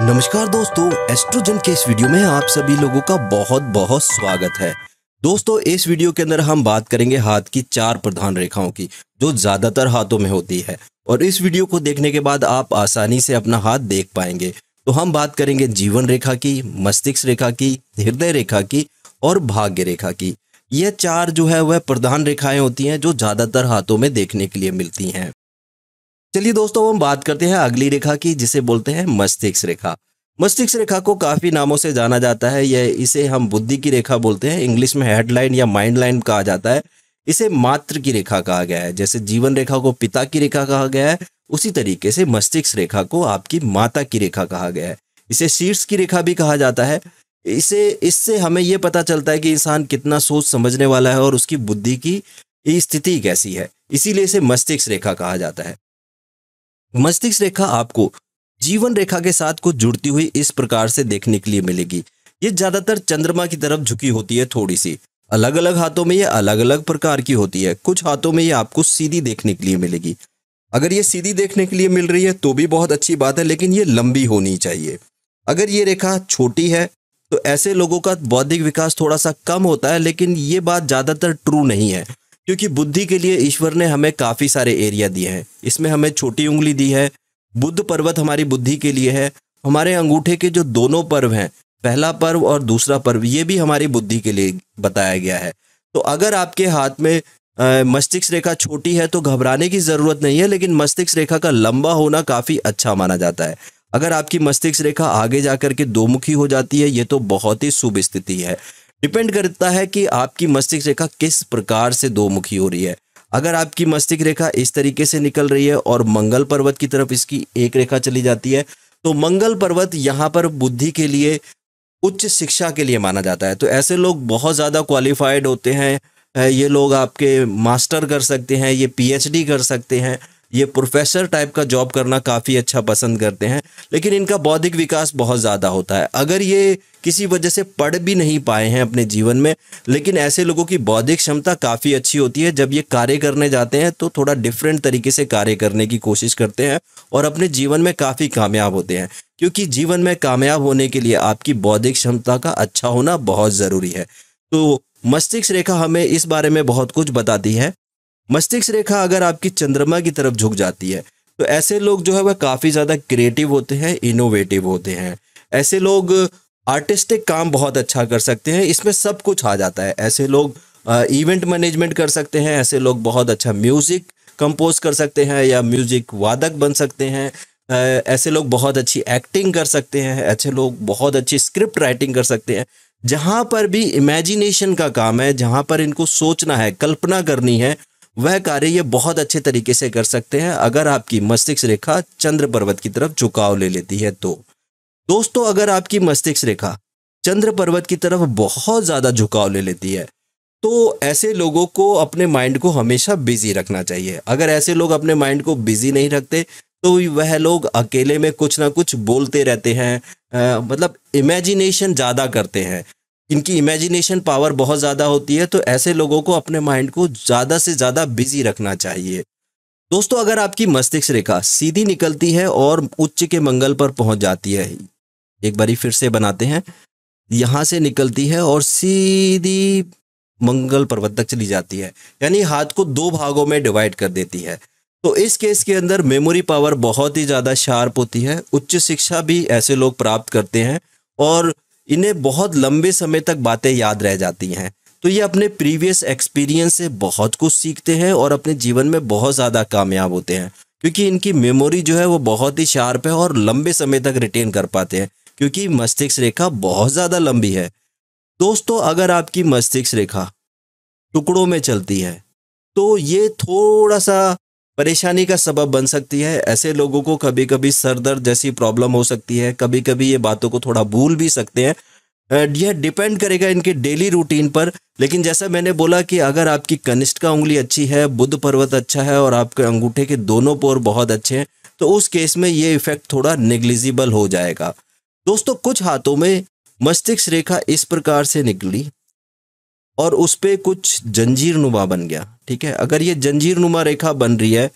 नमस्कार दोस्तों, एस्ट्रोजन के इस वीडियो में आप सभी लोगों का बहुत बहुत स्वागत है। दोस्तों, इस वीडियो के अंदर हम बात करेंगे हाथ की 4 प्रधान रेखाओं की, जो ज्यादातर हाथों में होती है। और इस वीडियो को देखने के बाद आप आसानी से अपना हाथ देख पाएंगे। तो हम बात करेंगे जीवन रेखा की, मस्तिष्क रेखा की, हृदय रेखा की और भाग्य रेखा की। यह 4 जो है वह प्रधान रेखाएं होती हैं जो ज्यादातर हाथों में देखने के लिए मिलती हैं। चलिए दोस्तों, हम बात करते हैं अगली रेखा की, जिसे बोलते हैं मस्तिष्क रेखा। मस्तिष्क रेखा को काफी नामों से जाना जाता है। इसे हम बुद्धि की रेखा बोलते हैं, इंग्लिश में हेडलाइन या माइंड लाइन कहा जाता है। इसे मातृ की रेखा कहा गया है। जैसे जीवन रेखा को पिता की रेखा कहा गया है, उसी तरीके से मस्तिष्क रेखा को आपकी माता की रेखा कहा गया है। इसे शीर्ष की रेखा भी कहा जाता है। इससे हमें यह पता चलता है कि इंसान कितना सोच समझने वाला है और उसकी बुद्धि की स्थिति कैसी है। इसीलिए इसे मस्तिष्क रेखा कहा जाता है। मस्तिष्क रेखा आपको जीवन रेखा के साथ कुछ जुड़ती हुई इस प्रकार से देखने के लिए मिलेगी। ये ज्यादातर चंद्रमा की तरफ झुकी होती है थोड़ी सी। अलग अलग हाथों में ये अलग अलग प्रकार की होती है। कुछ हाथों में ये आपको सीधी देखने के लिए मिलेगी। अगर ये सीधी देखने के लिए मिल रही है तो भी बहुत अच्छी बात है, लेकिन ये लंबी होनी चाहिए। अगर ये रेखा छोटी है तो ऐसे लोगों का बौद्धिक विकास थोड़ा सा कम होता है, लेकिन ये बात ज्यादातर ट्रू नहीं है, क्योंकि बुद्धि के लिए ईश्वर ने हमें काफी सारे एरिया दिए हैं। इसमें हमें छोटी उंगली दी है। बुध पर्वत हमारी बुद्धि के लिए है। हमारे अंगूठे के जो दोनों पर्व हैं, पहला पर्व और दूसरा पर्व, ये भी हमारी बुद्धि के लिए बताया गया है। तो अगर आपके हाथ में मस्तिष्क रेखा छोटी है तो घबराने की जरूरत नहीं है, लेकिन मस्तिष्क रेखा का लंबा होना काफी अच्छा माना जाता है। अगर आपकी मस्तिष्क रेखा आगे जाकर के दोमुखी हो जाती है, ये तो बहुत ही शुभ स्थिति है। डिपेंड करता है कि आपकी मस्तिष्क रेखा किस प्रकार से दोमुखी हो रही है। अगर आपकी मस्तिष्क रेखा इस तरीके से निकल रही है और मंगल पर्वत की तरफ इसकी एक रेखा चली जाती है, तो मंगल पर्वत यहाँ पर बुद्धि के लिए, उच्च शिक्षा के लिए माना जाता है। तो ऐसे लोग बहुत ज़्यादा क्वालिफाइड होते हैं। ये लोग आपके मास्टर कर सकते हैं, ये पीएचडी कर सकते हैं, ये प्रोफेसर टाइप का जॉब करना काफ़ी अच्छा पसंद करते हैं, लेकिन इनका बौद्धिक विकास बहुत ज़्यादा होता है। अगर ये किसी वजह से पढ़ भी नहीं पाए हैं अपने जीवन में, लेकिन ऐसे लोगों की बौद्धिक क्षमता काफ़ी अच्छी होती है। जब ये कार्य करने जाते हैं तो थोड़ा डिफरेंट तरीके से कार्य करने की कोशिश करते हैं और अपने जीवन में काफ़ी कामयाब होते हैं, क्योंकि जीवन में कामयाब होने के लिए आपकी बौद्धिक क्षमता का अच्छा होना बहुत ज़रूरी है। तो मस्तिष्क रेखा हमें इस बारे में बहुत कुछ बताती है। मस्तिष्क रेखा अगर आपकी चंद्रमा की तरफ झुक जाती है तो ऐसे लोग जो है वह काफ़ी ज़्यादा क्रिएटिव होते हैं, इनोवेटिव होते हैं। ऐसे लोग आर्टिस्टिक काम बहुत अच्छा कर सकते हैं। इसमें सब कुछ आ जाता है। ऐसे लोग इवेंट मैनेजमेंट कर सकते हैं। ऐसे लोग बहुत अच्छा म्यूज़िक कंपोज कर सकते हैं या म्यूज़िक वादक बन सकते हैं। ऐसे लोग बहुत अच्छी एक्टिंग कर सकते हैं। ऐसे लोग बहुत अच्छी स्क्रिप्ट राइटिंग कर सकते हैं। जहाँ पर भी इमेजिनेशन का काम है, जहाँ पर इनको सोचना है, कल्पना करनी है, वह कार्य ये बहुत अच्छे तरीके से कर सकते हैं, अगर आपकी मस्तिष्क रेखा चंद्र पर्वत की तरफ झुकाव ले लेती है तो। दोस्तों, अगर आपकी मस्तिष्क रेखा चंद्र पर्वत की तरफ बहुत ज़्यादा झुकाव ले लेती है तो ऐसे लोगों को अपने माइंड को हमेशा बिजी रखना चाहिए। अगर ऐसे लोग अपने माइंड को बिजी नहीं रखते तो वह लोग अकेले में कुछ ना कुछ बोलते रहते हैं, मतलब इमेजिनेशन ज़्यादा करते हैं। इनकी इमेजिनेशन पावर बहुत ज़्यादा होती है। तो ऐसे लोगों को अपने माइंड को ज़्यादा से ज़्यादा बिजी रखना चाहिए। दोस्तों, अगर आपकी मस्तिष्क रेखा सीधी निकलती है और उच्च के मंगल पर पहुंच जाती है, एक बारी फिर से बनाते हैं, यहाँ से निकलती है और सीधी मंगल पर्वत तक चली जाती है, यानी हाथ को 2 भागों में डिवाइड कर देती है। तो इस केस के अंदर मेमोरी पावर बहुत ही ज़्यादा शार्प होती है। उच्च शिक्षा भी ऐसे लोग प्राप्त करते हैं और इन्हें बहुत लंबे समय तक बातें याद रह जाती हैं। तो ये अपने प्रीवियस एक्सपीरियंस से बहुत कुछ सीखते हैं और अपने जीवन में बहुत ज़्यादा कामयाब होते हैं, क्योंकि इनकी मेमोरी जो है वो बहुत ही शार्प है और लंबे समय तक रिटेन कर पाते हैं, क्योंकि मस्तिष्क रेखा बहुत ज़्यादा लंबी है। दोस्तों, अगर आपकी मस्तिष्क रेखा टुकड़ों में चलती है तो ये थोड़ा सा परेशानी का सबब बन सकती है। ऐसे लोगों को कभी कभी सर दर्द जैसी प्रॉब्लम हो सकती है। कभी कभी ये बातों को थोड़ा भूल भी सकते हैं। यह डिपेंड करेगा इनके डेली रूटीन पर। लेकिन जैसा मैंने बोला कि अगर आपकी कनिष्ठिका उंगली अच्छी है, बुध पर्वत अच्छा है और आपके अंगूठे के दोनों पोर बहुत अच्छे हैं, तो उस केस में ये इफेक्ट थोड़ा नेग्लिजिबल हो जाएगा। दोस्तों, कुछ हाथों में मस्तिष्क रेखा इस प्रकार से निकली और उस पे कुछ जंजीर नुमा बन गया। ठीक है, अगर ये जंजीर नुमा रेखा बन रही है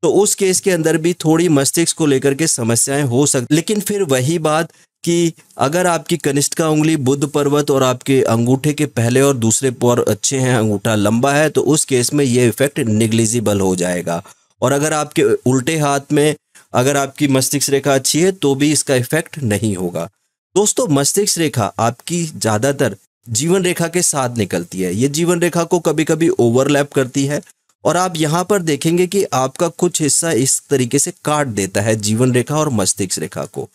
तो उस केस के अंदर भी थोड़ी मस्तिष्क को लेकर के समस्याएं हो सकती। लेकिन फिर वही बात कि अगर आपकी कनिष्ठिका उंगली बुध पर्वत और आपके अंगूठे के पहले और दूसरे पर अच्छे हैं, अंगूठा लंबा है, तो उस केस में ये इफेक्ट निग्लिजिबल हो जाएगा। और अगर आपके उल्टे हाथ में अगर आपकी मस्तिष्क रेखा अच्छी है तो भी इसका इफेक्ट नहीं होगा। दोस्तों, मस्तिष्क रेखा आपकी ज़्यादातर जीवन रेखा के साथ निकलती है। ये जीवन रेखा को कभी कभी ओवरलैप करती है और आप यहाँ पर देखेंगे कि आपका कुछ हिस्सा इस तरीके से काट देता है जीवन रेखा और मस्तिष्क रेखा को।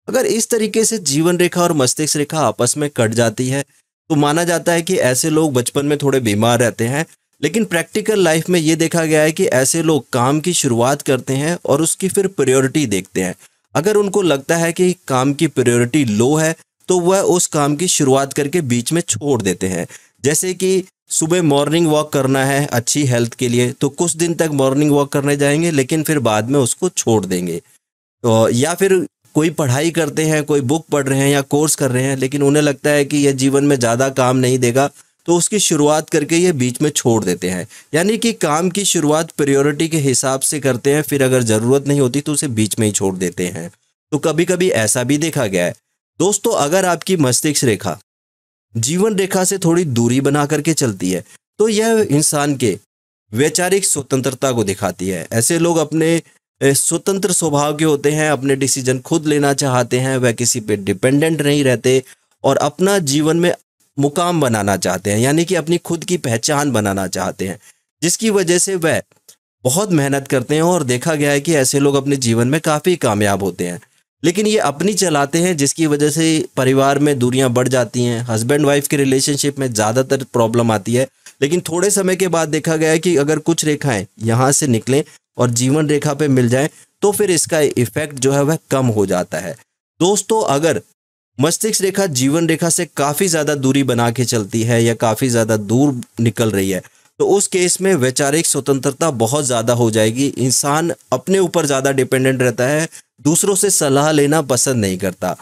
अगर इस तरीके से जीवन रेखा और मस्तिष्क रेखा आपस में कट जाती है तो माना जाता है कि ऐसे लोग बचपन में थोड़े बीमार रहते हैं। लेकिन प्रैक्टिकल लाइफ में ये देखा गया है कि ऐसे लोग काम की शुरुआत करते हैं और उसकी फिर प्रायोरिटी देखते हैं। अगर उनको लगता है कि काम की प्रायोरिटी लो है तो वह उस काम की शुरुआत करके बीच में छोड़ देते हैं। जैसे कि सुबह मॉर्निंग वॉक करना है अच्छी हेल्थ के लिए, तो कुछ दिन तक मॉर्निंग वॉक करने जाएंगे लेकिन फिर बाद में उसको छोड़ देंगे। तो या फिर कोई पढ़ाई करते हैं, कोई बुक पढ़ रहे हैं या कोर्स कर रहे हैं, लेकिन उन्हें लगता है कि यह जीवन में ज़्यादा काम नहीं देगा तो उसकी शुरुआत करके ये बीच में छोड़ देते हैं। यानी कि काम की शुरुआत प्रायोरिटी के हिसाब से करते हैं, फिर अगर ज़रूरत नहीं होती तो उसे बीच में ही छोड़ देते हैं। तो कभी कभी ऐसा भी देखा गया है। दोस्तों, अगर आपकी मस्तिष्क रेखा जीवन रेखा से थोड़ी दूरी बना करके चलती है तो यह इंसान के वैचारिक स्वतंत्रता को दिखाती है। ऐसे लोग अपने स्वतंत्र स्वभाव के होते हैं, अपने डिसीजन खुद लेना चाहते हैं, वह किसी पे डिपेंडेंट नहीं रहते और अपना जीवन में मुकाम बनाना चाहते हैं, यानी कि अपनी खुद की पहचान बनाना चाहते हैं, जिसकी वजह से वह बहुत मेहनत करते हैं। और देखा गया है कि ऐसे लोग अपने जीवन में काफ़ी कामयाब होते हैं। लेकिन ये अपनी चलाते हैं जिसकी वजह से परिवार में दूरियां बढ़ जाती हैं, हस्बैंड वाइफ के रिलेशनशिप में ज़्यादातर प्रॉब्लम आती है। लेकिन थोड़े समय के बाद देखा गया है कि अगर कुछ रेखाएं यहाँ से निकलें और जीवन रेखा पे मिल जाएं तो फिर इसका इफेक्ट जो है वह कम हो जाता है। दोस्तों, अगर मस्तिष्क रेखा जीवन रेखा से काफ़ी ज़्यादा दूरी बना के चलती है या काफ़ी ज़्यादा दूर निकल रही है तो उस केस में वैचारिक स्वतंत्रता बहुत ज़्यादा हो जाएगी। इंसान अपने ऊपर ज़्यादा डिपेंडेंट रहता है, दूसरों से सलाह लेना पसंद नहीं करता।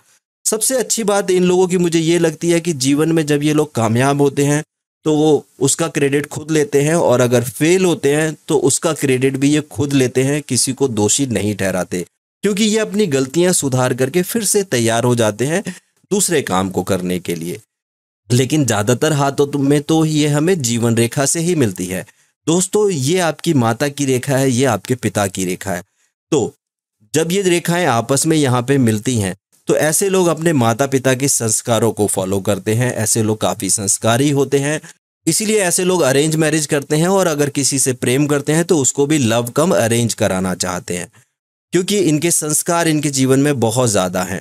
सबसे अच्छी बात इन लोगों की मुझे ये लगती है कि जीवन में जब ये लोग कामयाब होते हैं तो वो उसका क्रेडिट खुद लेते हैं और अगर फेल होते हैं तो उसका क्रेडिट भी ये खुद लेते हैं, किसी को दोषी नहीं ठहराते, क्योंकि ये अपनी गलतियां सुधार करके फिर से तैयार हो जाते हैं दूसरे काम को करने के लिए। लेकिन ज़्यादातर हाथों में तो ये हमें जीवन रेखा से ही मिलती है। दोस्तों, ये आपकी माता की रेखा है, ये आपके पिता की रेखा है। तो जब ये रेखाएं आपस में यहाँ पे मिलती हैं तो ऐसे लोग अपने माता पिता के संस्कारों को फॉलो करते हैं। ऐसे लोग काफ़ी संस्कारी होते हैं, इसीलिए ऐसे लोग अरेंज मैरिज करते हैं और अगर किसी से प्रेम करते हैं तो उसको भी लव कम अरेंज कराना चाहते हैं, क्योंकि इनके संस्कार इनके जीवन में बहुत ज़्यादा हैं।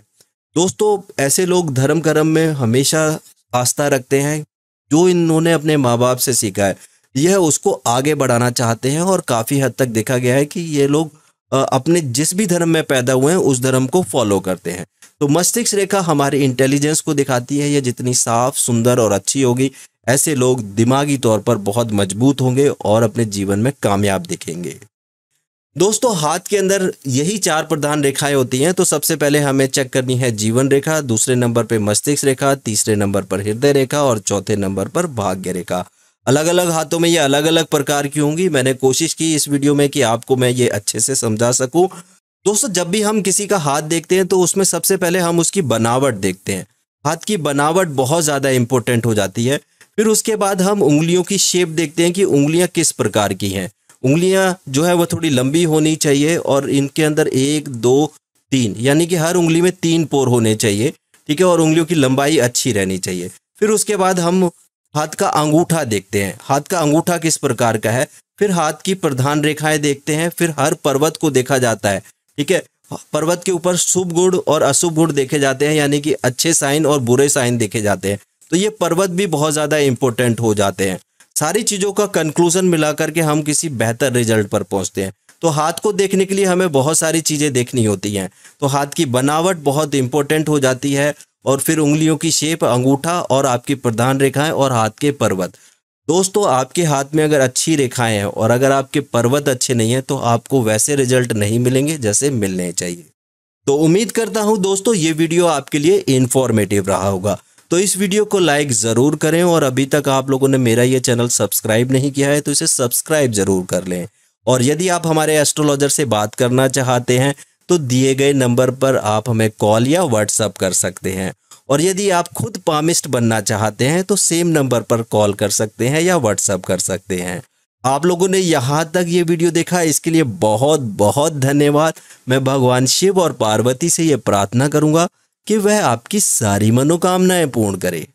दोस्तों, ऐसे लोग धर्म कर्म में हमेशा आस्था रखते हैं। जो इन्होंने अपने माँ बाप से सीखा है यह उसको आगे बढ़ाना चाहते हैं और काफ़ी हद तक देखा गया है कि ये लोग अपने जिस भी धर्म में पैदा हुए हैं उस धर्म को फॉलो करते हैं। तो मस्तिष्क रेखा हमारे इंटेलिजेंस को दिखाती है। ये जितनी साफ, सुंदर और अच्छी होगी, ऐसे लोग दिमागी तौर पर बहुत मजबूत होंगे और अपने जीवन में कामयाब दिखेंगे। दोस्तों, हाथ के अंदर यही 4 प्रधान रेखाएं होती हैं। तो सबसे पहले हमें चेक करनी है जीवन रेखा, दूसरे नंबर पर मस्तिष्क रेखा, तीसरे नंबर पर हृदय रेखा और चौथे नंबर पर भाग्य रेखा। अलग अलग हाथों में ये अलग अलग प्रकार की होंगी। मैंने कोशिश की इस वीडियो में कि आपको मैं ये अच्छे से समझा सकूं। दोस्तों, जब भी हम किसी का हाथ देखते हैं तो उसमें सबसे पहले हम उसकी बनावट देखते हैं। हाथ की बनावट बहुत ज़्यादा इंपॉर्टेंट हो जाती है। फिर उसके बाद हम उंगलियों की शेप देखते हैं कि उंगलियां किस प्रकार की हैं। उंगलियां जो है वह थोड़ी लंबी होनी चाहिए और इनके अंदर 1, 2, 3 यानी कि हर उंगली में 3 पोर होने चाहिए, ठीक है, और उंगलियों की लंबाई अच्छी रहनी चाहिए। फिर उसके बाद हम हाथ का अंगूठा देखते हैं, हाथ का अंगूठा किस प्रकार का है। फिर हाथ की प्रधान रेखाएं देखते हैं। फिर हर पर्वत को देखा जाता है, ठीक है। पर्वत के ऊपर शुभ गुण और अशुभ गुण देखे जाते हैं, यानी कि अच्छे साइन और बुरे साइन देखे जाते हैं। तो ये पर्वत भी बहुत ज़्यादा इंपॉर्टेंट हो जाते हैं। सारी चीज़ों का कंक्लूजन मिला करके हम किसी बेहतर रिजल्ट पर पहुंचते हैं। तो हाथ को देखने के लिए हमें बहुत सारी चीज़ें देखनी होती हैं। तो हाथ की बनावट बहुत इंपॉर्टेंट हो जाती है और फिर उंगलियों की शेप, अंगूठा और आपकी प्रधान रेखाएं और हाथ के पर्वत। दोस्तों, आपके हाथ में अगर अच्छी रेखाएं हैं और अगर आपके पर्वत अच्छे नहीं हैं तो आपको वैसे रिजल्ट नहीं मिलेंगे जैसे मिलने चाहिए। तो उम्मीद करता हूं दोस्तों ये वीडियो आपके लिए इंफॉर्मेटिव रहा होगा। तो इस वीडियो को लाइक ज़रूर करें और अभी तक आप लोगों ने मेरा ये चैनल सब्सक्राइब नहीं किया है तो इसे सब्सक्राइब ज़रूर कर लें और यदि आप हमारे एस्ट्रोलॉजर से बात करना चाहते हैं तो दिए गए नंबर पर आप हमें कॉल या व्हाट्सअप कर सकते हैं। और यदि आप खुद पामिस्ट बनना चाहते हैं तो सेम नंबर पर कॉल कर सकते हैं या व्हाट्सअप कर सकते हैं। आप लोगों ने यहाँ तक ये वीडियो देखा, इसके लिए बहुत बहुत धन्यवाद। मैं भगवान शिव और पार्वती से ये प्रार्थना करूँगा कि वह आपकी सारी मनोकामनाएं पूर्ण करे।